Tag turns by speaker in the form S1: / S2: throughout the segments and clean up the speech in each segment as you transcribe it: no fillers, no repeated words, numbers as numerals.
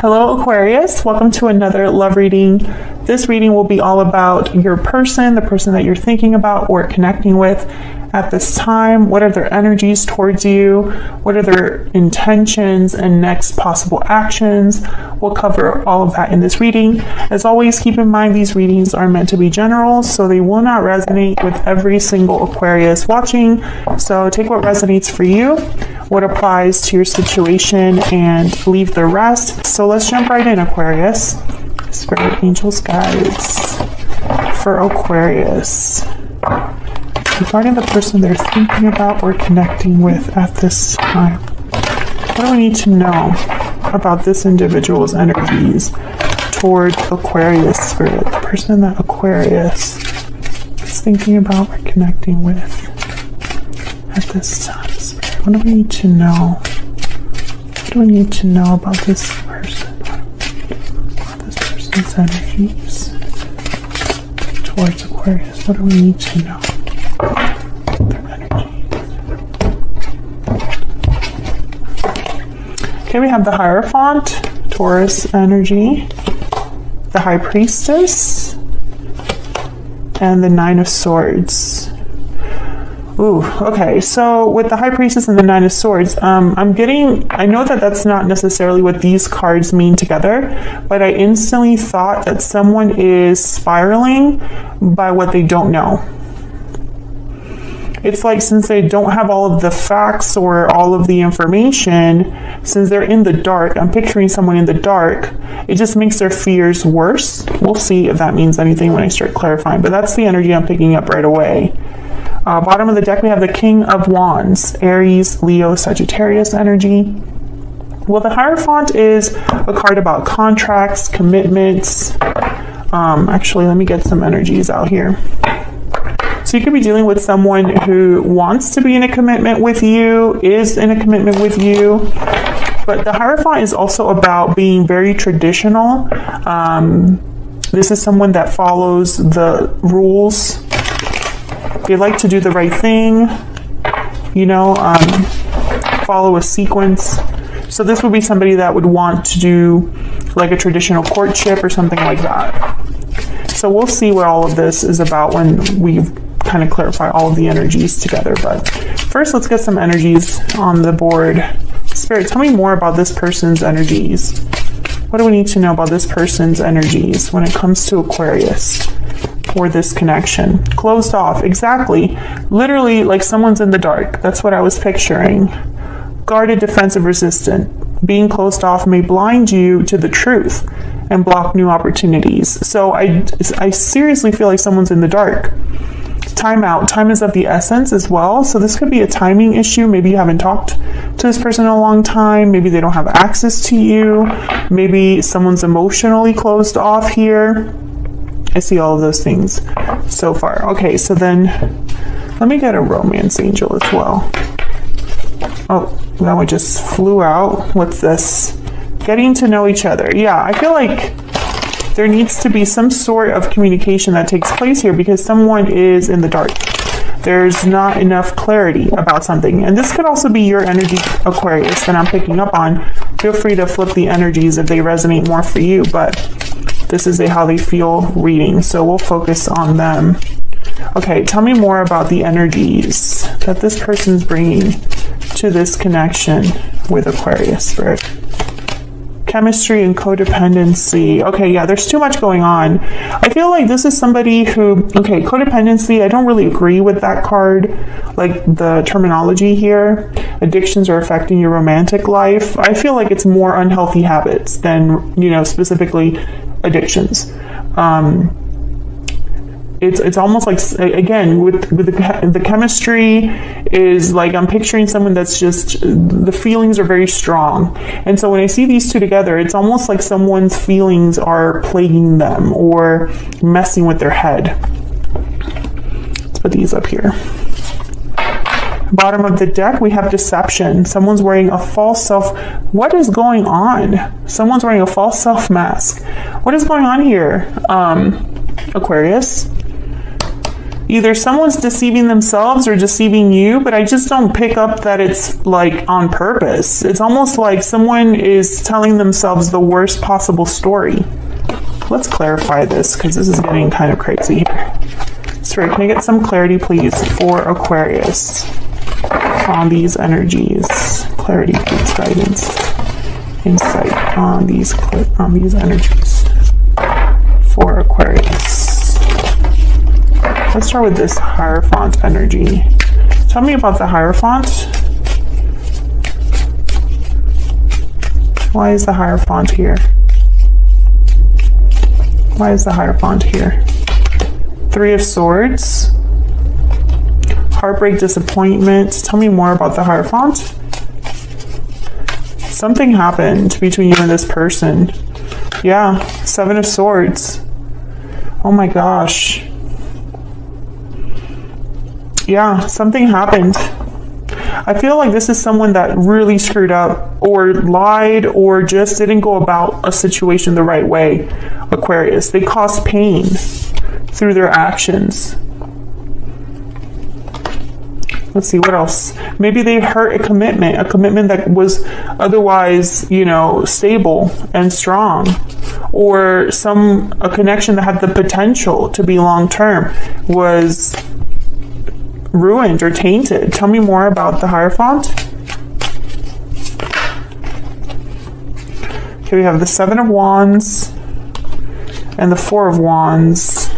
S1: Hello Aquarius, welcome to another love reading. This reading will be all about your person, the person that you're thinking about or connecting with at this time. What are their energies towards you? What are their intentions and next possible actions? We'll cover all of that in this reading. As always, keep in mind these readings are meant to be general, so they will not resonate with every single Aquarius watching. So take what resonates for you, what applies to your situation, and leave the rest. So let's jump right in, Aquarius. Spirit, angels, guides for Aquarius regarding the person they're thinking about or connecting with at this time. What do we need to know about this individual's energies toward Aquarius, Spirit? The person that Aquarius is thinking about or connecting with at this time, Spirit. What do we need to know? What do we need to know about this person? This person's energies towards Aquarius. What do we need to know? Their energies. Okay, we have the Hierophant, Taurus energy, the High Priestess, and the Nine of Swords. Ooh, okay, so with the High Priestess and the Nine of Swords, I know that that's not necessarily what these cards mean together, but I instantly thought that someone is spiraling by what they don't know. It's like since they don't have all of the facts or all of the information, since they're in the dark, I'm picturing someone in the dark, it just makes their fears worse. We'll see if that means anything when I start clarifying, but that's the energy I'm picking up right away. Bottom of the deck, we have the King of Wands, Aries, Leo, Sagittarius energy. Well, the Hierophant is a card about contracts, commitments. Actually, let me get some energies out here. So you could be dealing with someone who wants to be in a commitment with you, is in a commitment with you. But the Hierophant is also about being very traditional. This is someone that follows the rules. They like to do the right thing, follow a sequence. So this would be somebody that would want to do like a traditional courtship or something like that. So we'll see what all of this is about when we kind of clarify all of the energies together. But first, let's get some energies on the board. Spirit, tell me more about this person's energies. What do we need to know about this person's energies when it comes to Aquarius? Or this connection. Closed off, exactly. Literally like someone's in the dark. That's what I was picturing. Guarded, defensive, resistant. Being closed off may blind you to the truth and block new opportunities. So I seriously feel like someone's in the dark. Time out. Time is of the essence as well. So this could be a timing issue. Maybe you haven't talked to this person in a long time. Maybe they don't have access to you. Maybe someone's emotionally closed off here. I see all of those things so far. Okay, so then let me get a romance angel as well. Oh, that one just flew out. What's this? Getting to know each other. Yeah, I feel like there needs to be some sort of communication that takes place here because someone is in the dark. There's not enough clarity about something. And this could also be your energy, Aquarius, that I'm picking up on. Feel free to flip the energies if they resonate more for you, but this is a how they feel reading, so we'll focus on them. Okay, tell me more about the energies that this person's bringing to this connection with Aquarius, Spirit. Chemistry and codependency. Okay, yeah, there's too much going on. I feel like this is somebody who, okay, codependency, I don't really agree with that card, like the terminology here. Addictions are affecting your romantic life. I feel like it's more unhealthy habits than, specifically addictions. It's almost like, again, with the chemistry is like, I'm picturing someone that's just, the feelings are very strong. And so when I see these two together, it's almost like someone's feelings are plaguing them or messing with their head. Let's put these up here. Bottom of the deck, we have deception. Someone's wearing a false self. What is going on? Someone's wearing a false self mask. What is going on here? Aquarius. either someone's deceiving themselves or deceiving you, but I just don't pick up that it's like on purpose. It's almost like someone is telling themselves the worst possible story. Let's clarify this because this is getting kind of crazy here. Spirit, can I get some clarity, please, for Aquarius on these energies? Clarity, please, guidance, insight on these energies for Aquarius. Let's start with this Hierophant energy. Tell me about the Hierophant. Why is the Hierophant here? Why is the Hierophant here? Three of Swords. Heartbreak, disappointment. Tell me more about the Hierophant. Something happened between you and this person. Yeah, Seven of Swords. Oh my gosh. Yeah, something happened. I feel like this is someone that really screwed up or lied or just didn't go about a situation the right way, Aquarius. They caused pain through their actions. Let's see, what else? Maybe they hurt a commitment that was otherwise, you know, stable and strong, or a connection that had the potential to be long-term was ruined or tainted. Tell me more about the Hierophant. Okay, we have the Seven of Wands and the Four of Wands.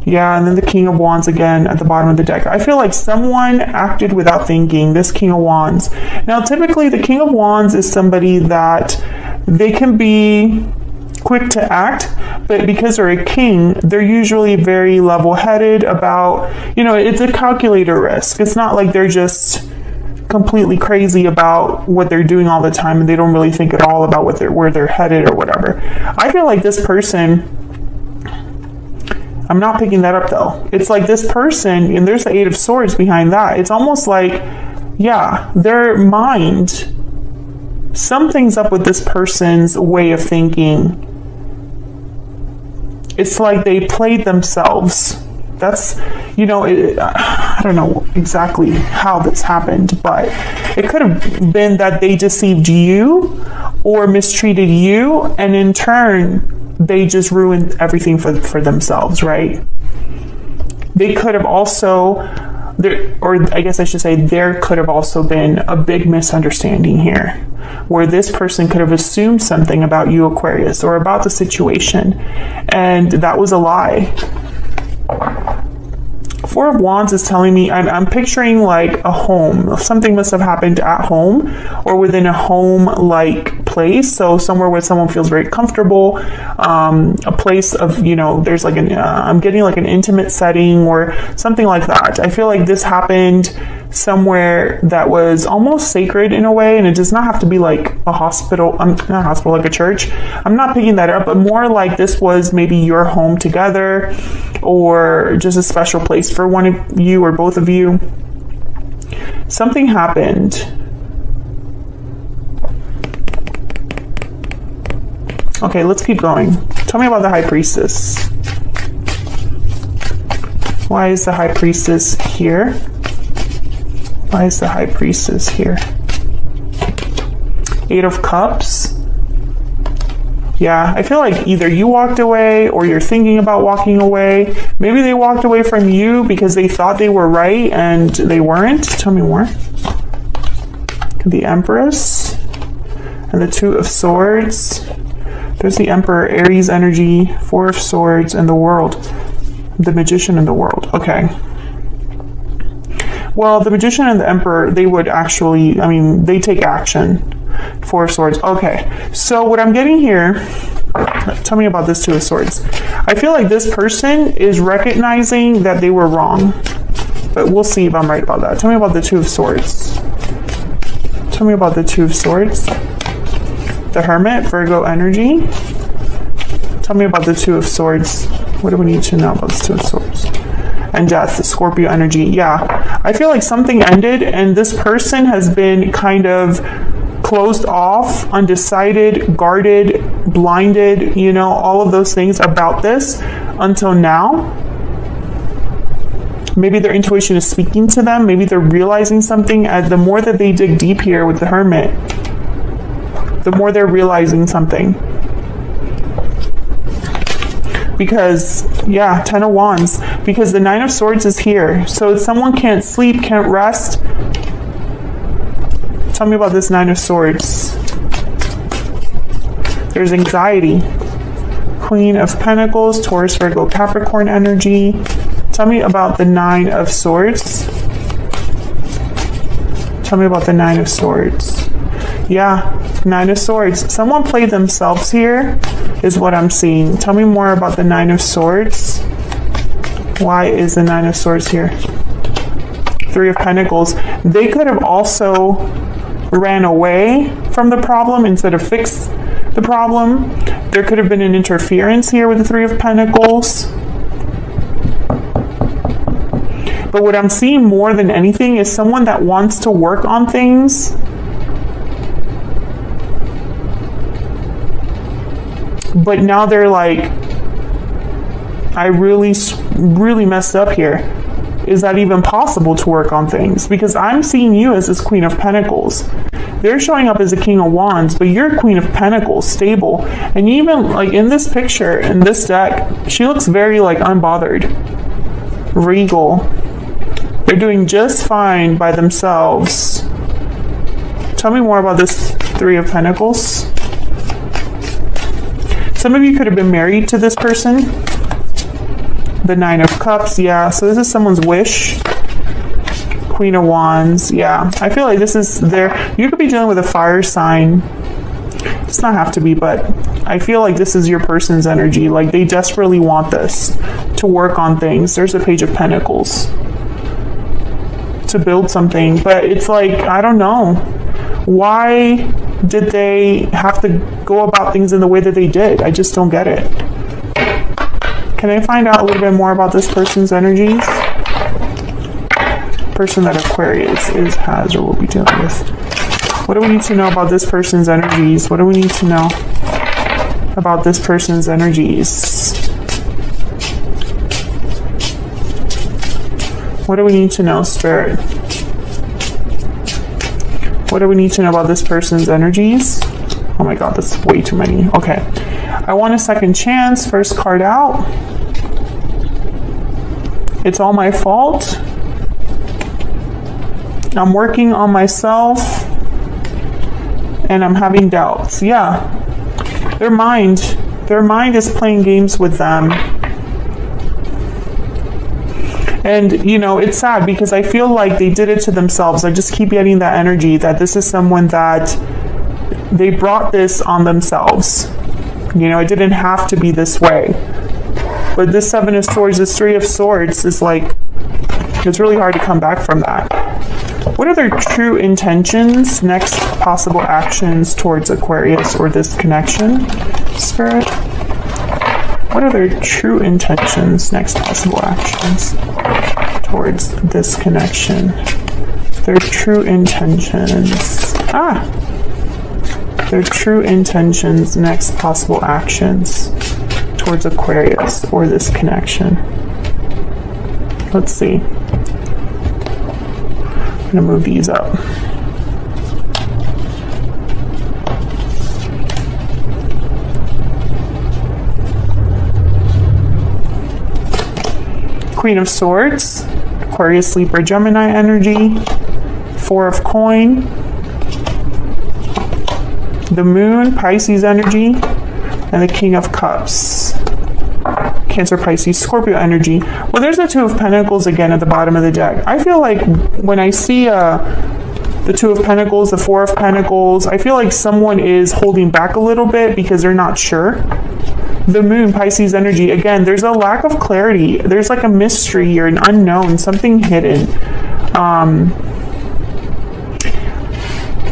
S1: Yeah, and then the King of Wands again at the bottom of the deck. I feel like someone acted without thinking, this King of Wands. Now, typically, the King of Wands is somebody that they can be quick to act, but because they're a king, they're usually very level-headed about, you know, it's a calculated risk. It's not like they're just completely crazy about what they're doing all the time and they don't really think at all about where they're headed or whatever. I feel like this person, I'm not picking that up though. It's like this person, and there's the Eight of Swords behind that. It's almost like, yeah, their mind, something's up with this person's way of thinking. It's like they played themselves. That's, you know, I don't know exactly how this happened, but it could have been that they deceived you or mistreated you, and in turn, they just ruined everything for themselves, right? They could have also, or I guess I should say, there could have also been a big misunderstanding here, where this person could have assumed something about you, Aquarius, or about the situation, and that was a lie. Four of Wands is telling me, I'm picturing like a home. Something must have happened at home or within a home-like place. So somewhere where someone feels very comfortable, a place of, you know, there's like I'm getting like an intimate setting or something like that. I feel like this happened somewhere that was almost sacred in a way, and it does not have to be like a hospital, not a hospital, like a church. I'm not picking that up, but more like this was maybe your home together, or just a special place for one of you or both of you. Something happened. Okay, let's keep going. Tell me about the High Priestess. Why is the High Priestess here? Why is the High Priestess here? Eight of Cups. Yeah, I feel like either you walked away or you're thinking about walking away. Maybe they walked away from you because they thought they were right and they weren't. Tell me more. The Empress and the Two of Swords. There's the Emperor, Aries energy, Four of Swords, and the World. The Magician and the World. Okay. Well, the Magician and the Emperor, they would actually, I mean, they take action. Four of Swords. Okay. So what I'm getting here, tell me about this Two of Swords. I feel like this person is recognizing that they were wrong, but we'll see if I'm right about that. Tell me about the Two of Swords. Tell me about the Two of Swords. The Hermit, Virgo energy. Tell me about the Two of Swords. What do we need to know about the Two of Swords? And Death, the Scorpio energy. Yeah, I feel like something ended and this person has been kind of closed off, undecided, guarded, blinded, you know, all of those things about this until now. Maybe their intuition is speaking to them. Maybe they're realizing something. The more that they dig deep here with the Hermit, the more they're realizing something. Because, yeah, 10 of Wands. Because the 9 of Swords is here. So someone can't sleep, can't rest. Tell me about this 9 of Swords. There's anxiety. Queen of Pentacles, Taurus, Virgo, Capricorn energy. Tell me about the 9 of Swords. Tell me about the 9 of Swords. Yeah, 9 of Swords. Someone played themselves here, is what I'm seeing. Tell me more about the 9 of Swords. Why is the 9 of Swords here? 3 of Pentacles. They could have also ran away from the problem instead of fixed the problem. There could have been an interference here with the 3 of Pentacles. But what I'm seeing more than anything is someone that wants to work on things. But now they're like, I really messed up here. Is that even possible to work on things? Because I'm seeing you as this Queen of Pentacles. They're showing up as a King of Wands, but you're Queen of Pentacles, stable. And even like in this picture, in this deck, she looks very like unbothered, regal. They're doing just fine by themselves. Tell me more about this 3 of Pentacles. Some of you could have been married to this person. The 9 of Cups, yeah. So this is someone's wish. Queen of Wands, yeah. I feel like this is you could be dealing with a fire sign. It does not have to be, but I feel like this is your person's energy. Like they desperately want this to work on things. There's a Page of Pentacles. To build something, but it's like, I don't know. Why did they have to go about things in the way that they did? I just don't get it. Can I find out a little bit more about this person's energies? Person that Aquarius has or will be dealing with. What do we need to know about this person's energies? What do we need to know about this person's energies? What do we need to know, Spirit? What do we need to know about this person's energies? Oh my God, that's way too many. Okay. I want a second chance. First card out. It's all my fault. I'm working on myself. And I'm having doubts. Yeah. Their mind is playing games with them. And, you know, it's sad because I feel like they did it to themselves. I just keep getting that energy that this is someone that they brought this on themselves. You know, it didn't have to be this way. But this 7 of Swords, this 3 of Swords is like, it's really hard to come back from that. What are their true intentions, next possible actions towards Aquarius or this connection, Spirit? What are their true intentions, next possible actions towards this connection? Their true intentions. Their true intentions, next possible actions towards Aquarius or this connection. Let's see. I'm going to move these up. Queen of Swords, Aquarius, Libra, Gemini energy, 4 of Coin, the Moon, Pisces energy, and the King of Cups, Cancer, Pisces, Scorpio energy. Well, there's the 2 of Pentacles again at the bottom of the deck. I feel like when I see the 2 of Pentacles, the 4 of Pentacles, I feel like someone is holding back a little bit because they're not sure. The Moon, Pisces energy, again, there's a lack of clarity. There's like a mystery or an unknown, something hidden.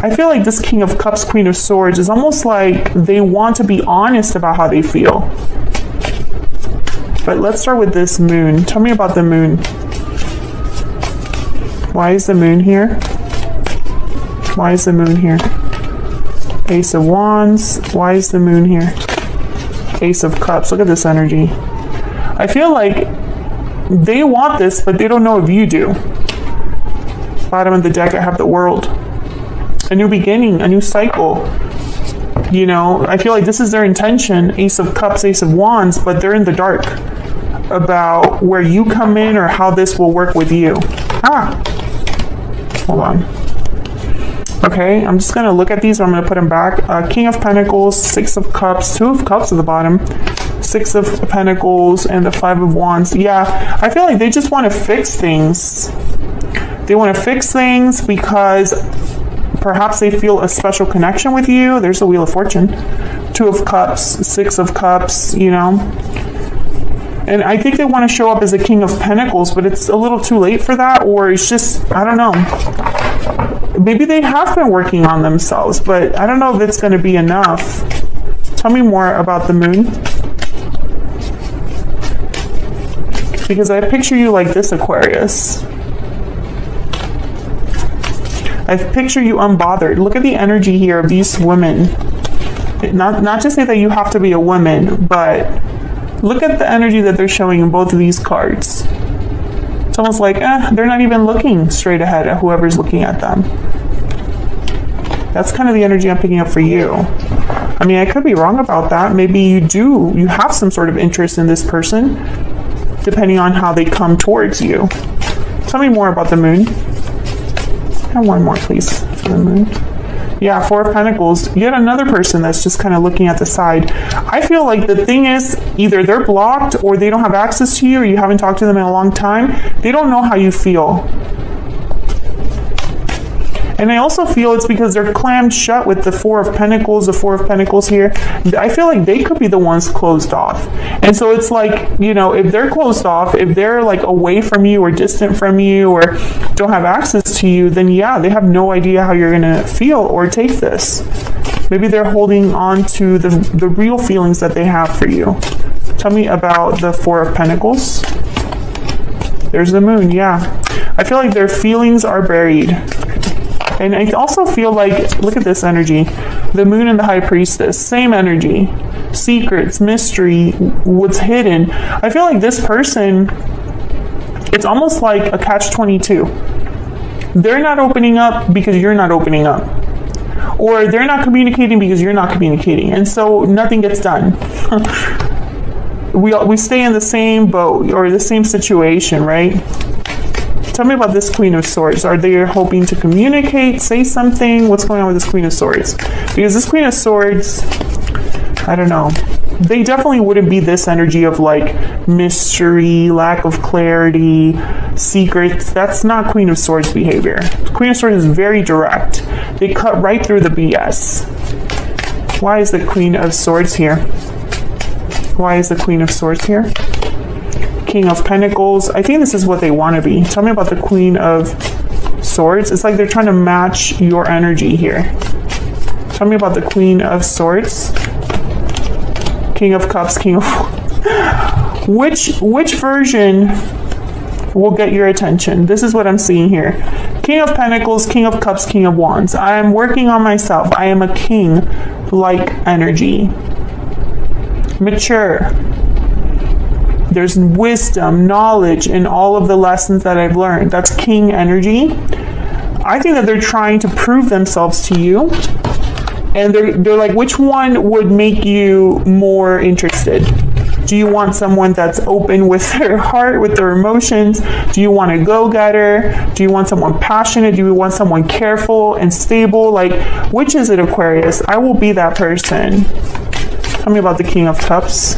S1: I feel like this King of Cups, Queen of Swords is almost like they want to be honest about how they feel. But let's start with this Moon. Tell me about the Moon. Why is the Moon here? Why is the Moon here? Ace of Wands. Why is the Moon here? Ace of Cups. Look at this energy. I feel like they want this, but they don't know if you do. Bottom of the deck, I have the World. A new beginning, a new cycle. You know, I feel like this is their intention. Ace of Cups, Ace of Wands, but they're in the dark about where you come in or how this will work with you. Hold on. Okay, I'm just going to look at these. I'm going to put them back. King of Pentacles, Six of Cups, Two of Cups at the bottom, Six of Pentacles, and the Five of Wands. Yeah, I feel like they just want to fix things. They want to fix things because perhaps they feel a special connection with you. There's the Wheel of Fortune. Two of Cups, Six of Cups, you know. And I think they want to show up as a King of Pentacles, but it's a little too late for that, or it's just, I don't know. Maybe they have been working on themselves, but I don't know if it's going to be enough. Tell me more about the Moon. Because I picture you like this, Aquarius. I picture you unbothered. Look at the energy here of these women. Not to say that you have to be a woman, but look at the energy that they're showing in both of these cards. It's almost like, they're not even looking straight ahead at whoever's looking at them. That's kind of the energy I'm picking up for you. I mean, I could be wrong about that. Maybe you have some sort of interest in this person, depending on how they come towards you. Tell me more about the Moon. And one more, please, for the Moon. Yeah, Four of Pentacles. Yet another person that's just kind of looking at the side. I feel like the thing is, either they're blocked or they don't have access to you or you haven't talked to them in a long time. They don't know how you feel. And I also feel it's because they're clammed shut with the Four of Pentacles, the Four of Pentacles here. I feel like they could be the ones closed off. And so it's like, you know, if they're closed off, if they're like away from you or distant from you or don't have access to you, then yeah, they have no idea how you're going to feel or take this. Maybe they're holding on to the real feelings that they have for you. Tell me about the Four of Pentacles. There's the Moon, yeah. I feel like their feelings are buried. And I also feel like, look at this energy. The Moon and the High Priestess, same energy. Secrets, mystery, what's hidden. I feel like this person, it's almost like a catch-22. They're not opening up because you're not opening up. Or they're not communicating because you're not communicating. And so nothing gets done. We stay in the same boat or the same situation, right? Tell me about this Queen of Swords. Are they hoping to communicate, say something? What's going on with this Queen of Swords? Because this Queen of Swords, I don't know. They definitely wouldn't be this energy of like mystery, lack of clarity, secrets. That's not Queen of Swords behavior. Queen of Swords is very direct. They cut right through the BS. Why is the Queen of Swords here? Why is the Queen of Swords here? King of Pentacles. I think this is what they want to be. Tell me about the Queen of Swords. It's like they're trying to match your energy here. Tell me about the Queen of Swords. King of Cups, King of... Which version will get your attention? This is what I'm seeing here. King of Pentacles, King of Cups, King of Wands. I am working on myself. I am a king-like energy. Mature. There's wisdom, knowledge in all of the lessons that I've learned. That's king energy. I think that they're trying to prove themselves to you. And they're like, which one would make you more interested? Do you want someone that's open with their heart, with their emotions? Do you want a go-getter? Do you want someone passionate? Do you want someone careful and stable? Like, which is it, Aquarius? I will be that person. Tell me about the King of Cups.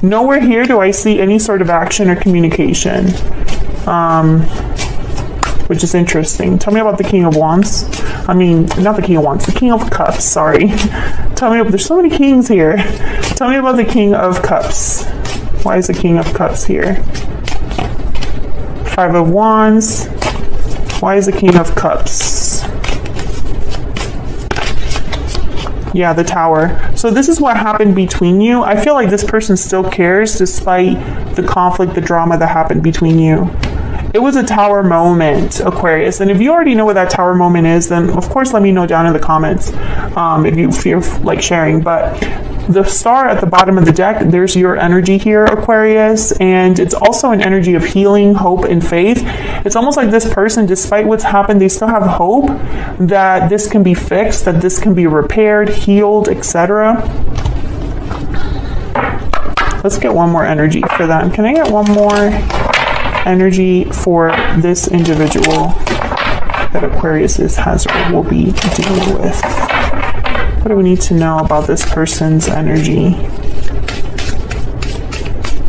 S1: Nowhere here do I see any sort of action or communication, which is interesting. Tell me about the King of Wands. I mean, not the King of Wands, the King of Cups, sorry. Tell me, there's so many kings here. Tell me about the King of Cups. Why is the King of Cups here? Five of Wands. Why is the King of Cups? Yeah, the Tower. So this is what happened between you. I feel like this person still cares despite the conflict, the drama that happened between you. it was a tower moment, Aquarius. And if you already know what that tower moment is, then of course let me know down in the comments if you feel like sharing. But the star at the bottom of the deck, there's your energy here, Aquarius, and it's also an energy of healing, hope, and faith. It's almost like this person, despite what's happened, they still have hope that this can be fixed, that this can be repaired, healed, etc. Let's get one more energy for them. Can I get one more energy for this individual that Aquarius has or will be dealing with? What do we need to know about this person's energy?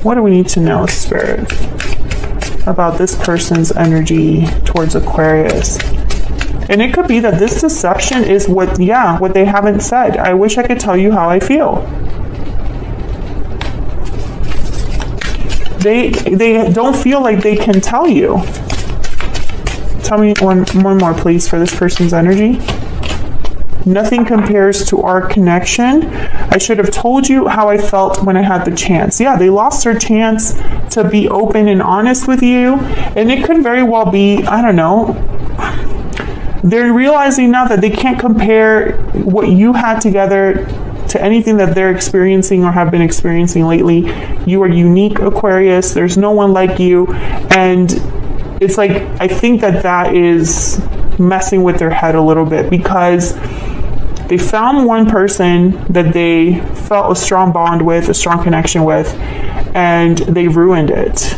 S1: What do we need to know, Spirit, about this person's energy towards Aquarius? And it could be that this deception is what they haven't said. I wish I could tell you how I feel. They don't feel like they can tell you. Tell me one more, please, for this person's energy. Nothing compares to our connection. I should have told you how I felt when I had the chance. Yeah, they lost their chance to be open and honest with you. And it could very well be, I don't know, they're realizing now that they can't compare what you had together to anything that they're experiencing or have been experiencing lately. You are unique, Aquarius. There's no one like you. And it's like, I think that is messing with their head a little bit, because they found one person that they felt a strong bond with, a strong connection with, and they ruined it.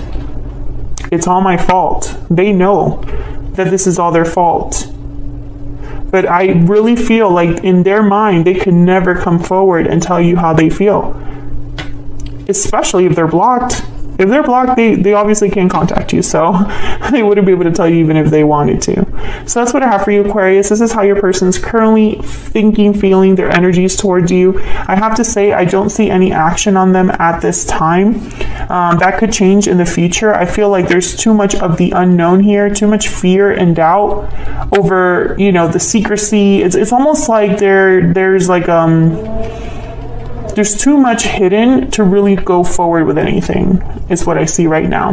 S1: It's all my fault. They know that this is all their fault. But I really feel like in their mind, they could never come forward and tell you how they feel. Especially if they're blocked. If they're blocked, they obviously can't contact you, so they wouldn't be able to tell you even if they wanted to. So that's what I have for you, Aquarius. This is how your person's currently thinking, feeling, their energies towards you. I have to say, I don't see any action on them at this time. That could change in the future. I feel like there's too much of the unknown here, too much fear and doubt over, the secrecy. It's almost like there's like there's too much hidden to really go forward with anything, is what I see right now.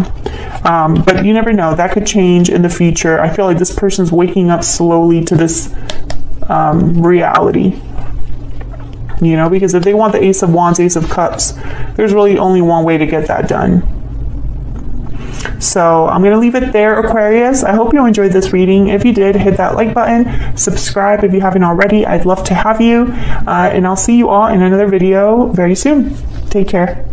S1: But you never know. That could change in the future. I feel like this person's waking up slowly to this reality. Because if they want the Ace of Wands, Ace of Cups, there's really only one way to get that done. So I'm going to leave it there, Aquarius. I hope you enjoyed this reading. If you did, hit that like button. Subscribe if you haven't already. I'd love to have you. And I'll see you all in another video very soon. Take care.